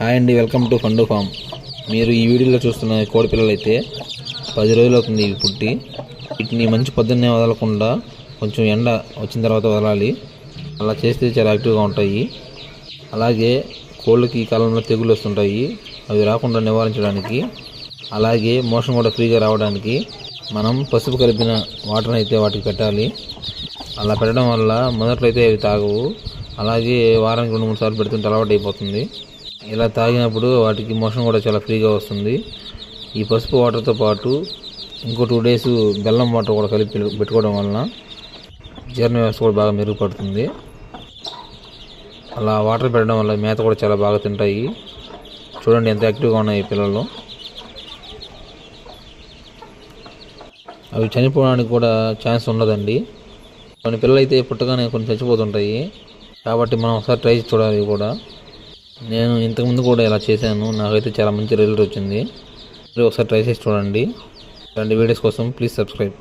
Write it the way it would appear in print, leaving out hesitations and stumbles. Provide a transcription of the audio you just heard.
Hi అండి, welcome to fund form. మీరు ఈ వీడియోలో చూస్తున్న కోడి పిల్లలు అయితే 10 రోజులు అవుతుంది ఇవి పుట్టి. వీటిని మంచి పొద్దున్నే వదలకుండా కొంచెం ఎండ వచ్చిన తర్వాత వదలాలి. అలా చేస్తే చాలా యాక్టివ్గా ఉంటాయి. అలాగే కోళ్ళకి ఈ కాలంలో తెగులు వస్తుంటాయి, అవి రాకుండా నివారించడానికి, అలాగే మోషన్ కూడా ఫ్రీగా రావడానికి మనం పసుపు కలిపిన వాటర్ని అయితే వాటికి పెట్టాలి. అలా పెట్టడం వల్ల మొదట్లో అయితే అవి తాగవు. అలాగే వారానికి 2-3 సార్లు పెడుతుంటే అలవాటు అయిపోతుంది. ఇలా తాగినప్పుడు వాటికి మోషన్ కూడా చాలా ఫ్రీగా వస్తుంది. ఈ పసుపు వాటర్తో పాటు ఇంకో 2 డేస్ బెల్లం వాటర్ కూడా కలిపి పెట్టుకోవడం వలన జీర్ణ వ్యవస్థ కూడా బాగా మెరుగుపడుతుంది. అలా వాటర్ పెట్టడం వల్ల మేత కూడా చాలా బాగా తింటాయి. చూడండి ఎంత యాక్టివ్గా ఉన్నాయి ఈ పిల్లలు. అవి చనిపోవడానికి కూడా ఛాన్స్ ఉండదండి. కొన్ని పిల్లలు అయితే పుట్టగానే కొన్ని చచ్చిపోతుంటాయి, కాబట్టి మనం ఒకసారి ట్రై చూడాలి కూడా. నేను ఇంతకుముందు కూడా ఇలా చేశాను, నాకైతే చాలా మంచి రిజల్ట్ వచ్చింది. మీరు ఒకసారి ట్రై చేసి చూడండి. ఇలాంటి వీడియోస్ కోసం ప్లీజ్ సబ్స్క్రైబ్.